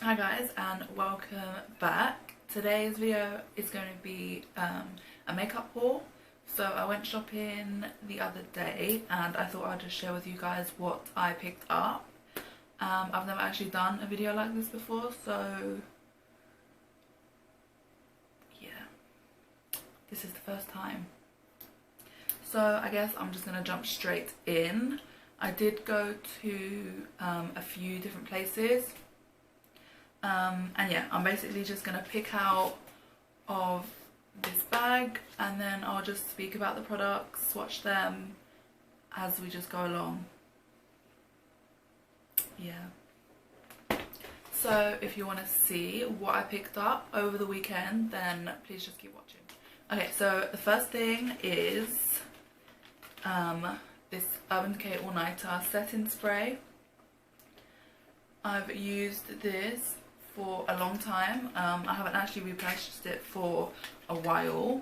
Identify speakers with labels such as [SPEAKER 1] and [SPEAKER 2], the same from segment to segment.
[SPEAKER 1] Hi guys, and welcome back. Today's video is going to be a makeup haul. So I went shopping the other day and I thought I'd just share with you guys what I picked up. I've never actually done a video like this before, so yeah, this is the first time. So I guess I'm just going to jump straight in. I did go to a few different places. And yeah, I'm basically just going to pick out of this bag and then I'll just speak about the products, swatch them as we just go along. Yeah. So if you want to see what I picked up over the weekend, then please just keep watching. Okay, so the first thing is this Urban Decay All Nighter setting spray. I've used this for a long time. I haven't actually repurchased it for a while,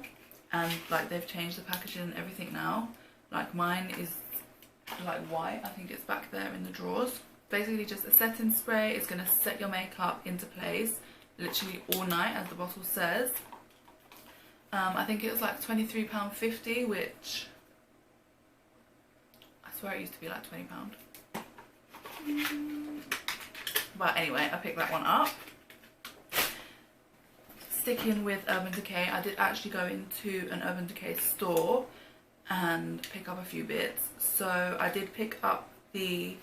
[SPEAKER 1] and like they've changed the packaging and everything now. Like mine is like white, I think it's back there in the drawers. Basically just a setting spray. It's going to set your makeup into place literally all night, as the bottle says. I think it was like £23.50, which I swear it used to be like £20. But anyway, I picked that one up. Sticking with Urban Decay, I did actually go into an Urban Decay store and pick up a few bits. So I did pick up the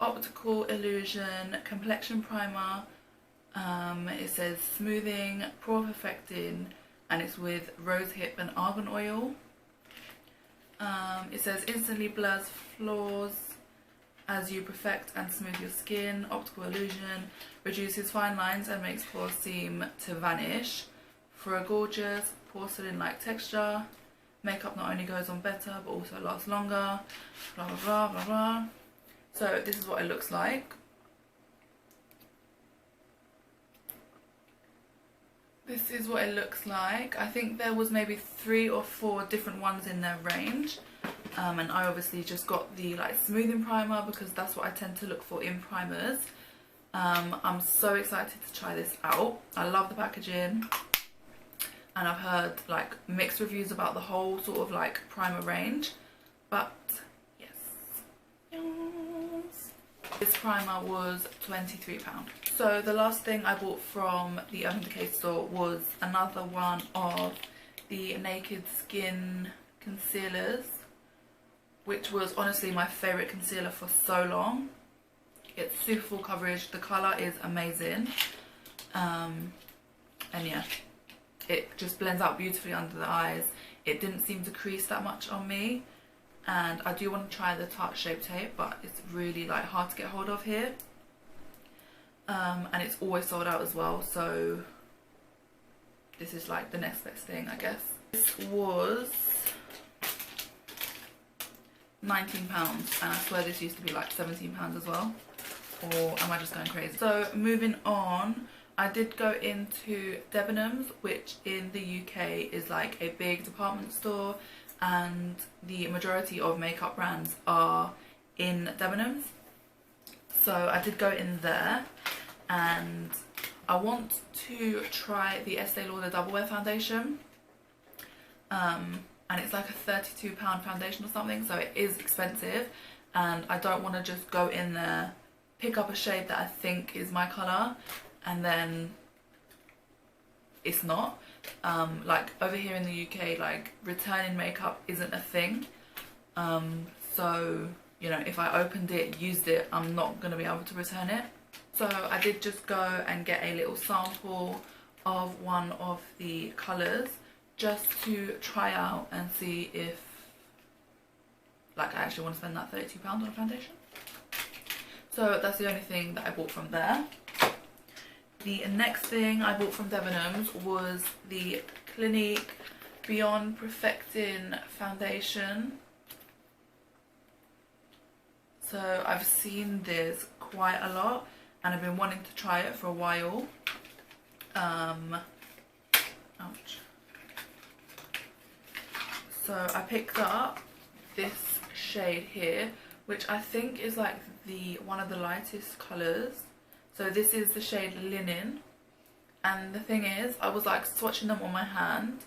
[SPEAKER 1] Optical Illusion Complexion Primer. It says smoothing, pore perfecting, and it's with rosehip and argan oil. It says instantly blurs flaws as you perfect and smooth your skin. Optical Illusion reduces fine lines and makes pores seem to vanish. For a gorgeous porcelain-like texture, makeup not only goes on better but also lasts longer. Blah blah blah blah blah. So this is what it looks like. This is what it looks like. I think there was maybe 3 or 4 different ones in their range. And I obviously just got the like smoothing primer because that's what I tend to look for in primers. I'm so excited to try this out. I love the packaging, and I've heard like mixed reviews about the whole sort of like primer range, but yes. This primer was £23. So the last thing I bought from the Urban Decay store was another one of the Naked Skin concealers, which was honestly my favourite concealer for so long. It's super full coverage, the colour is amazing, and yeah, it just blends out beautifully under the eyes. It didn't seem to crease that much on me, and I do want to try the Tarte Shape Tape, but it's really like hard to get hold of here, and it's always sold out as well, so this is like the next best thing, I guess. This was £19, and I swear this used to be like £17 as well, or am I just going crazy? So moving on, I did go into Debenhams, which in the UK is like a big department store, and the majority of makeup brands are in Debenhams. So I did go in there, and I want to try the Estee Lauder Double Wear foundation. And it's like a £32 foundation or something, so it is expensive, and I don't want to just go in there, pick up a shade that I think is my colour, and then it's not. Like over here in the UK, like returning makeup isn't a thing, so you know, if I opened it, used it, I'm not going to be able to return it. So I did just go and get a little sample of one of the colours, just to try out and see if like I actually want to spend that £32 on a foundation. So that's the only thing that I bought from there. The next thing I bought from Debenhams was the Clinique Beyond Perfecting foundation. So I've seen this quite a lot and I've been wanting to try it for a while. Ouch. So I picked up this shade here, which I think is like one of the lightest colours. So this is the shade Linen, and the thing is, I was like swatching them on my hand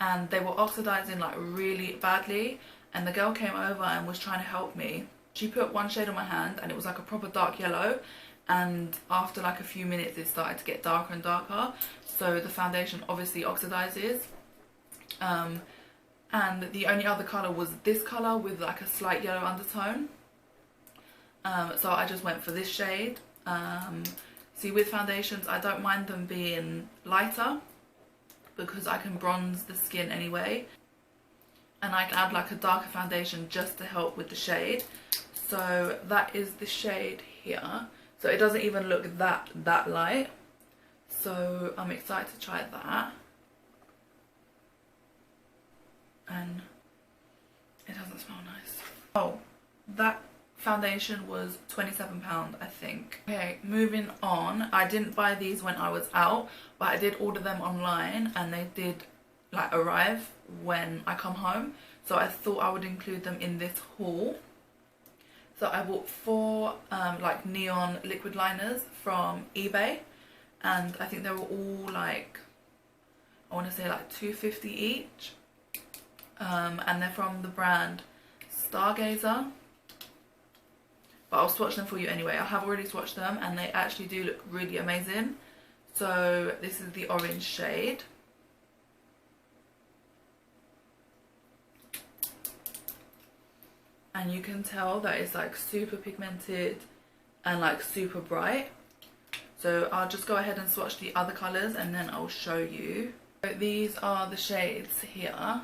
[SPEAKER 1] and they were oxidizing like really badly, and the girl came over and was trying to help me. She put one shade on my hand and it was like a proper dark yellow, and after like a few minutes it started to get darker and darker, so the foundation obviously oxidizes. And the only other colour was this colour with like a slight yellow undertone. So I just went for this shade. See, with foundations I don't mind them being lighter because I can bronze the skin anyway, and I can add like a darker foundation just to help with the shade. So that is the shade here. So it doesn't even look that light, so I'm excited to try that. And it doesn't smell nice. Oh, that foundation was £27, I think. Okay, moving on. I didn't buy these when I was out, but I did order them online and they did like arrive when I come home, so I thought I would include them in this haul. So I bought 4 like neon liquid liners from eBay, and I think they were all like, I want to say like £2.50 each. And they're from the brand Stargazer, but I'll swatch them for you anyway. I have already swatched them and they actually do look really amazing. So this is the orange shade, and you can tell that it's like super pigmented and like super bright. So I'll just go ahead and swatch the other colours and then I'll show you. So these are the shades here.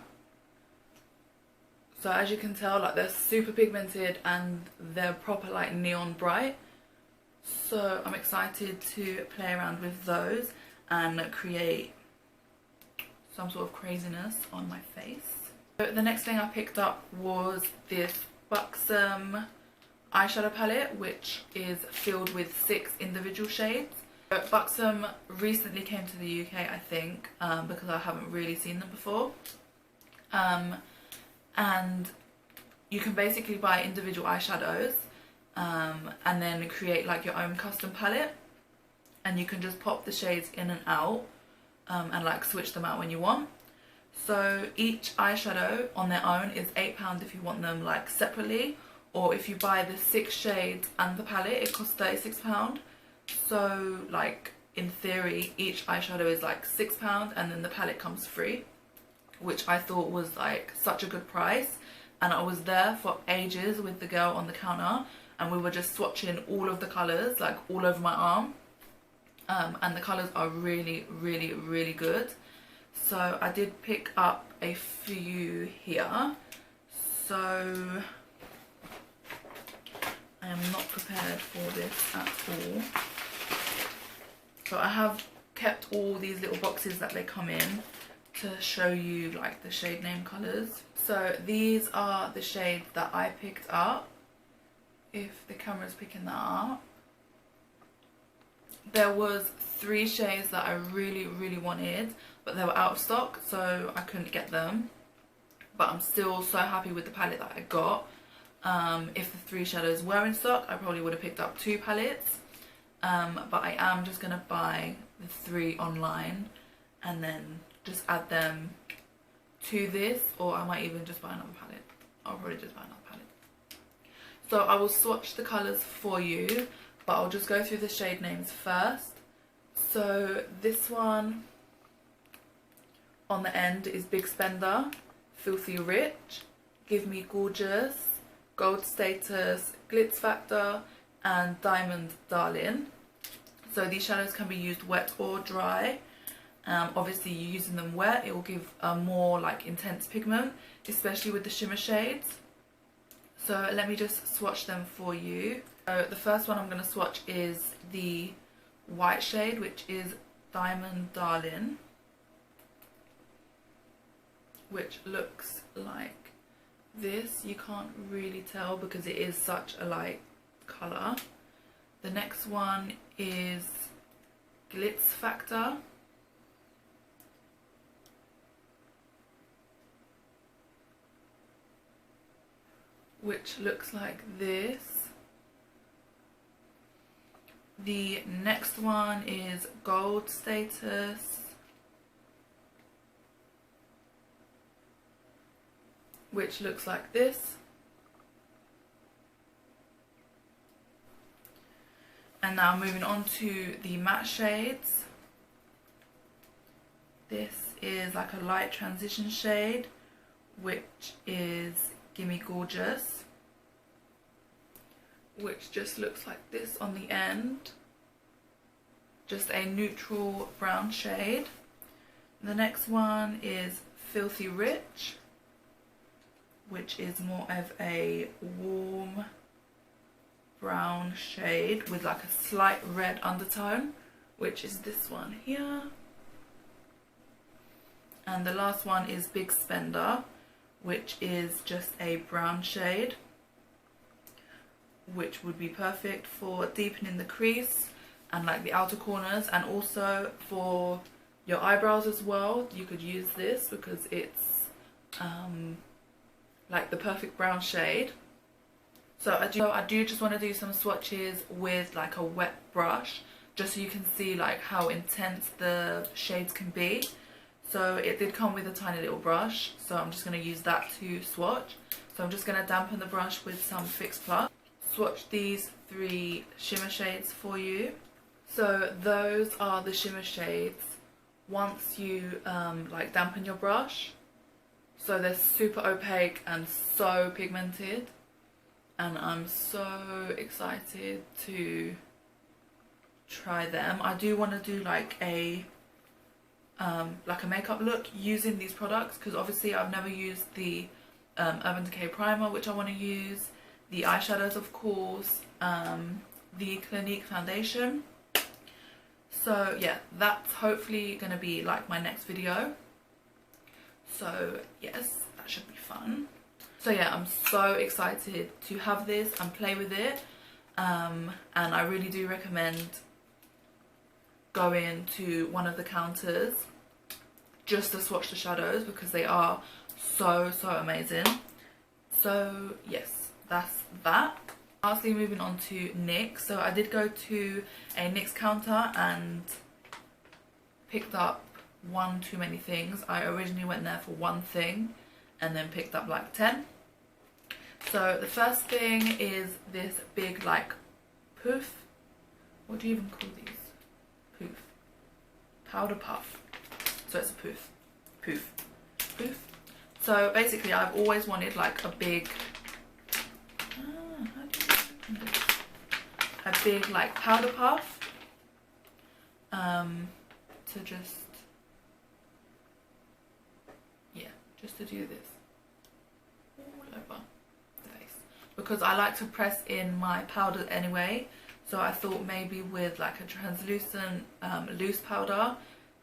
[SPEAKER 1] So as you can tell, like they're super pigmented and they're proper like neon bright. So I'm excited to play around with those and create some sort of craziness on my face. So the next thing I picked up was this Buxom eyeshadow palette, which is filled with 6 individual shades. So Buxom recently came to the UK, I think, because I haven't really seen them before. And you can basically buy individual eyeshadows and then create like your own custom palette, and you can just pop the shades in and out and like switch them out when you want. So each eyeshadow on their own is £8 if you want them like separately, or if you buy the 6 shades and the palette it costs £36. So like in theory each eyeshadow is like £6 and then the palette comes free, which I thought was like such a good price. And I was there for ages with the girl on the counter and we were just swatching all of the colours like all over my arm, and the colours are really good. So I did pick up a few here, so I am not prepared for this at all. So I have kept all these little boxes that they come in to show you like the shade name colours. So these are the shades that I picked up, if the camera's picking that up. There was 3 shades that I really wanted, but they were out of stock, so I couldn't get them. But I'm still so happy with the palette that I got. If the 3 shadows were in stock, I probably would have picked up 2 palettes. But I am just going to buy the 3 online and then just add them to this, or I might even just buy another palette. I'll probably just buy another palette. So I will swatch the colours for you, but I'll just go through the shade names first. So this one on the end is Big Spender, Filthy Rich, Give Me Gorgeous, Gold Status, Glitz Factor and Diamond Darling. So these shadows can be used wet or dry. Obviously using them wet it will give a more like intense pigment, especially with the shimmer shades. So let me just swatch them for you. So the first one I'm going to swatch is the white shade, which is Diamond Darling, which looks like this. You can't really tell because it is such a light colour. The next one is Glitz Factor, which looks like this. The next one is Gold Status, which looks like this. And now moving on to the matte shades. This is like a light transition shade, which is Gimme Gorgeous, which just looks like this on the end. Just a neutral brown shade. The next one is Filthy Rich, which is more of a warm brown shade with like a slight red undertone, which is this one here. And the last one is Big Spender, which is just a brown shade, which would be perfect for deepening the crease and like the outer corners, and also for your eyebrows as well. You could use this because it's like the perfect brown shade. So I do just want to do some swatches with like a wet brush, just so you can see like how intense the shades can be. So it did come with a tiny little brush, so I'm just going to use that to swatch. So I'm just going to dampen the brush with some Fix Plus. Swatch these 3 shimmer shades for you. So those are the shimmer shades once you like dampen your brush. So they're super opaque and so pigmented, and I'm so excited to try them. I do want to do like a makeup look using these products, because obviously I've never used the Urban Decay primer, which I want to use, the eyeshadows of course, the Clinique foundation. So yeah, that's hopefully going to be like my next video. So yes, that should be fun. So yeah, I'm so excited to have this and play with it, and I really do recommend going to one of the counters just to swatch the shadows, because they are so amazing. So yes, that's that. Lastly, moving on to NYX. So I did go to a NYX counter and picked up one too many things. I originally went there for one thing and then picked up like 10. So the first thing is this big like poof. What do you even call these? Poof. Powder puff. So it's a poof. Poof. Poof. So basically I've always wanted like a big like powder puff to just to do this all over the face, because I like to press in my powder anyway. So I thought maybe with like a translucent loose powder,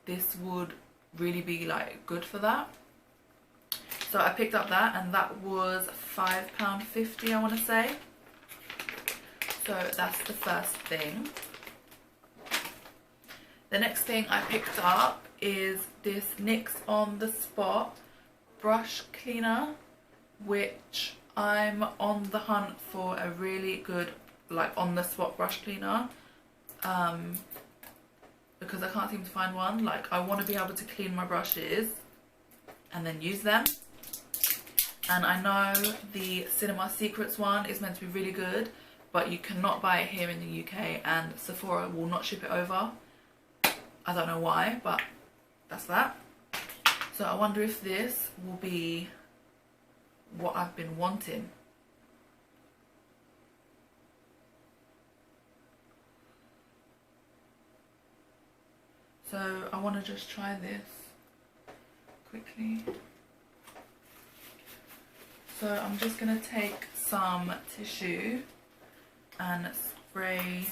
[SPEAKER 1] this would really be like good for that. So I picked up that, and that was £5.50 I want to say. So that's the first thing. The next thing I picked up is this NYX On The Spot brush cleaner, which I'm on the hunt for a really good like on the spot brush cleaner, because I can't seem to find one. Like I want to be able to clean my brushes and then use them, and I know the Cinema Secrets one is meant to be really good, but you cannot buy it here in the UK, and Sephora will not ship it over. I don't know why, but that's that. So I wonder if this will be what I've been wanting. So I want to just try this quickly. So I'm just going to take some tissue and spray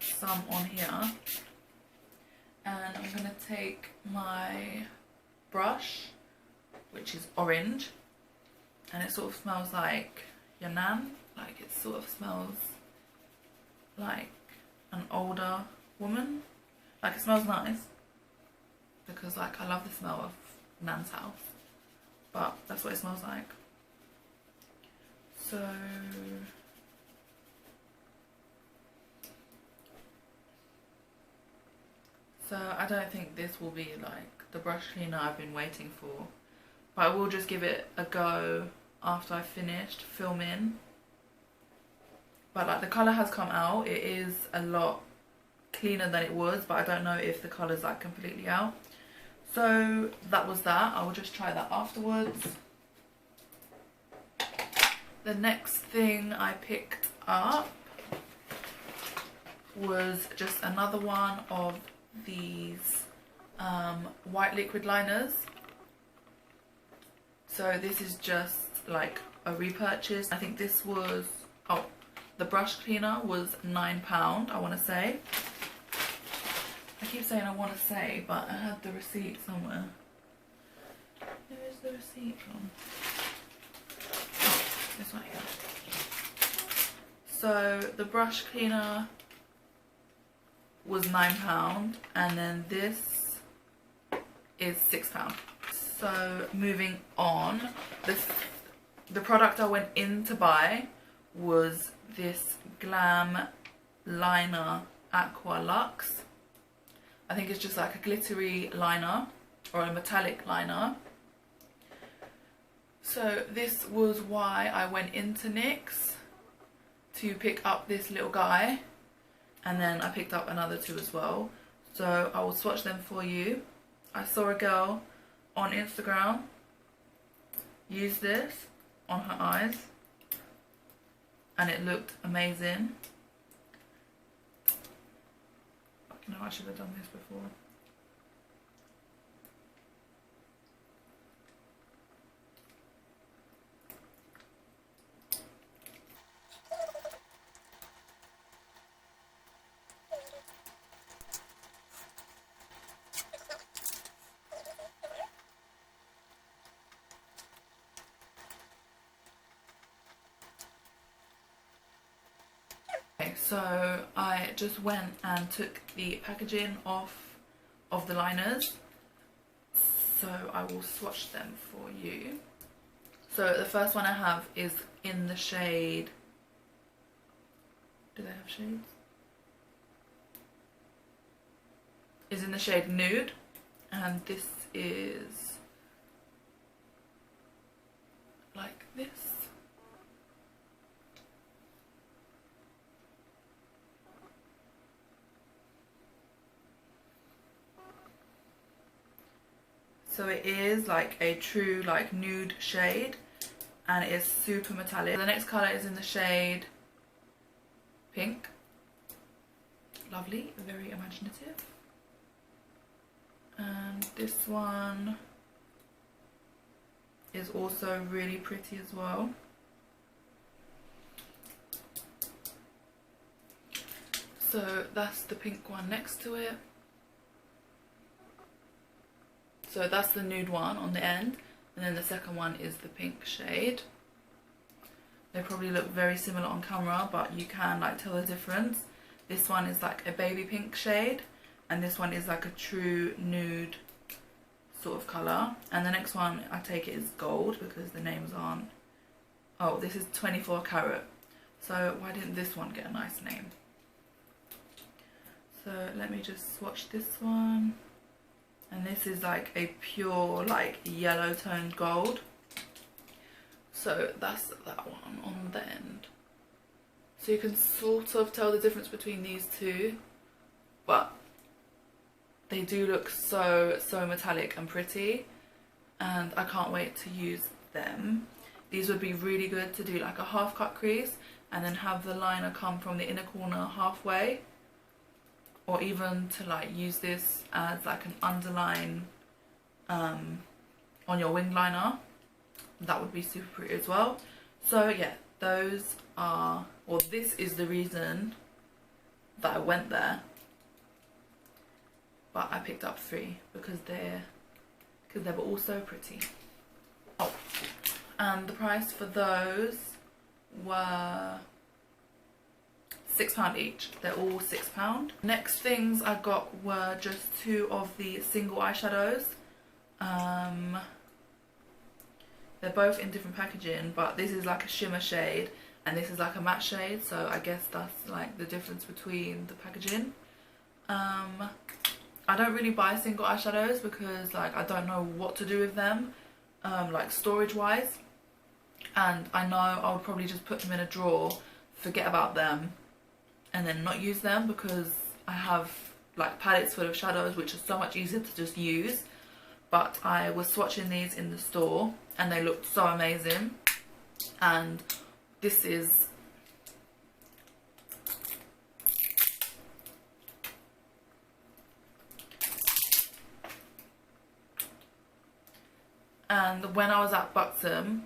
[SPEAKER 1] some on here. And I'm going to take my brush, which is orange, and it sort of smells like your nan. Like it sort of smells like an older woman. Like it smells nice, because like I love the smell of nan's house, but that's what it smells like. So So I don't think this will be like the brush cleaner I've been waiting for, but I will just give it a go after I've finished filming. But like the colour has come out, it is a lot cleaner than it was, but I don't know if the colour's like completely out. So that was that. I will just try that afterwards. The next thing I picked up was just another one of these white liquid liners. So this is just like a repurchase. I think this was, oh, the brush cleaner was £9, I want to say. I keep saying I want to say, but I had the receipt somewhere. Where is the receipt from? Oh, this one here. So the brush cleaner was £9, and then this is £6. So moving on, the product I went in to buy was this Glam Liner Aqua Luxe. I think it's just like a glittery liner or a metallic liner. So this was why I went into NYX to pick up this little guy, and then I picked up another two as well. So I will swatch them for you. I saw a girl on Instagram use this on her eyes and it looked amazing. You know, I should have done this before. Okay, so I just went and took the packaging off of the liners, so I will swatch them for you. So the first one I have is in the shade, do they have shades? Is in the shade Nude, and this is like this. So it is like a true like nude shade, and it is super metallic. The next colour is in the shade Pink. Lovely, very imaginative. And this one is also really pretty as well. So that's the pink one next to it. So that's the nude one on the end, and then the second one is the pink shade. They probably look very similar on camera, but you can like tell the difference. This one is like a baby pink shade, and this one is like a true nude sort of colour. And the next one, I take it, is gold because the names aren't. Oh, this is 24 carat. So why didn't this one get a nice name? So let me just swatch this one. And this is like a pure like yellow toned gold. So that's that one on the end. So you can sort of tell the difference between these two, but they do look so metallic and pretty, and I can't wait to use them. These would be really good to do like a half cut crease and then have the liner come from the inner corner halfway, or even to like use this as like an underline on your wing liner. That would be super pretty as well. So yeah, those are, or this is the reason that I went there. But I picked up 3 because they were all so pretty. Oh, and the price for those were £6 each. They're all £6. Next things I got were just 2 of the single eyeshadows. They're both in different packaging, but this is like a shimmer shade and this is like a matte shade, so I guess that's like the difference between the packaging. I don't really buy single eyeshadows because like I don't know what to do with them, like storage wise, and I know I would probably just put them in a drawer, forget about them, and then not use them, because I have like palettes full of shadows which are so much easier to just use. But I was swatching these in the store and they looked so amazing, and this is and when I was at Buxom,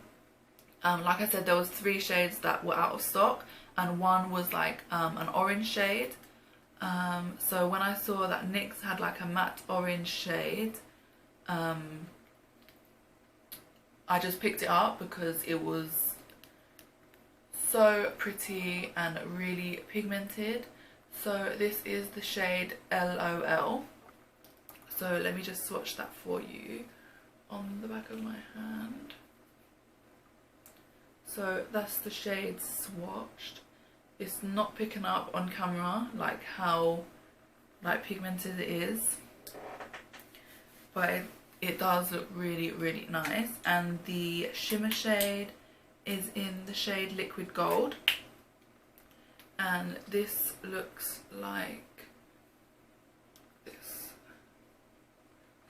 [SPEAKER 1] like I said, there was 3 shades that were out of stock, and one was like an orange shade. So when I saw that NYX had like a matte orange shade, I just picked it up because it was so pretty and really pigmented. So this is the shade LOL. So let me just swatch that for you on the back of my hand. So that's the shade swatched. It's not picking up on camera like how like pigmented it is, but it does look really, really nice. And the shimmer shade is in the shade Liquid Gold, and this looks like this.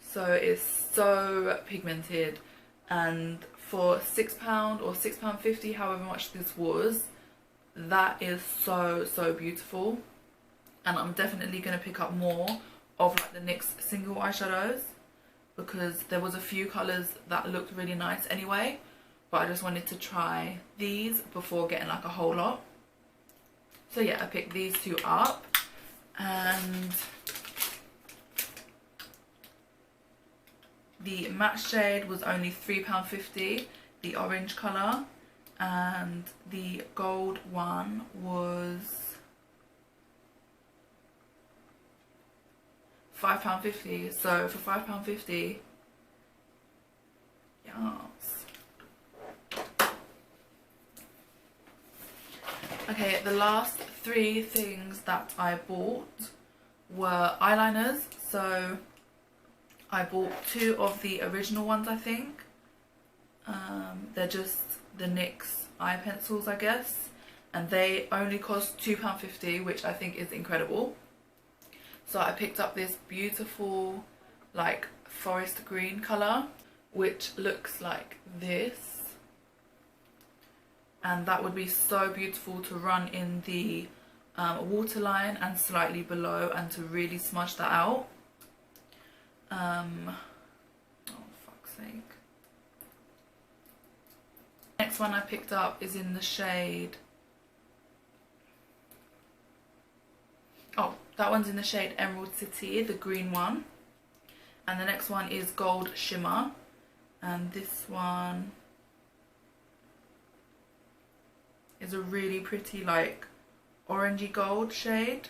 [SPEAKER 1] So it's so pigmented, and for £6 or £6.50, however much this was, that is so beautiful. And I'm definitely going to pick up more of like the NYX single eyeshadows, because there was a few colours that looked really nice anyway, but I just wanted to try these before getting like a whole lot. So yeah, I picked these 2 up, and the matte shade was only £3.50, the orange colour, and the gold one was £5.50. So for £5.50, yes. Okay, the last 3 things that I bought were eyeliners. So I bought 2 of the original ones, I think. They're just the NYX eye pencils, I guess, and they only cost £2.50, which I think is incredible. So I picked up this beautiful like forest green colour, which looks like this, and that would be so beautiful to run in the waterline and slightly below, and to really smudge that out. Oh fuck's sake. Next one I picked up is in the shade, oh, that one's in the shade Emerald City, the green one. And the next one is Gold Shimmer, and this one is a really pretty like orangey gold shade,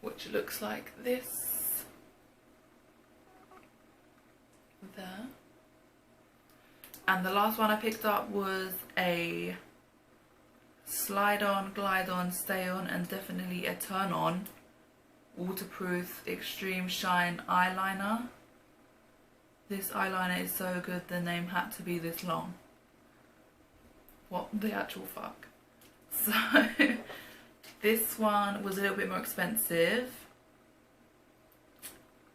[SPEAKER 1] which looks like this there. And the last one I picked up was a slide on, glide on, stay on, and definitely a turn on waterproof extreme shine eyeliner. This eyeliner is so good, the name had to be this long. What the actual fuck. So this one was a little bit more expensive.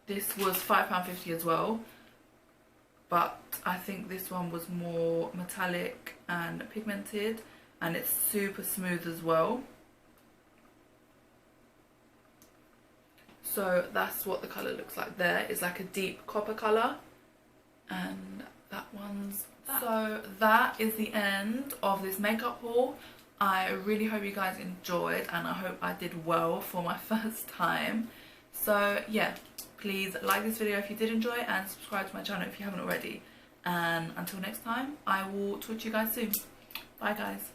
[SPEAKER 1] This was £5.50 as well, but I think this one was more metallic and pigmented, and it's super smooth as well. So that's what the colour looks like there. It's like a deep copper colour, and that one's that. So that is the end of this makeup haul. I really hope you guys enjoyed, and I hope I did well for my first time. So yeah, please like this video if you did enjoy, and subscribe to my channel if you haven't already. And until next time, I will talk to you guys soon. Bye guys.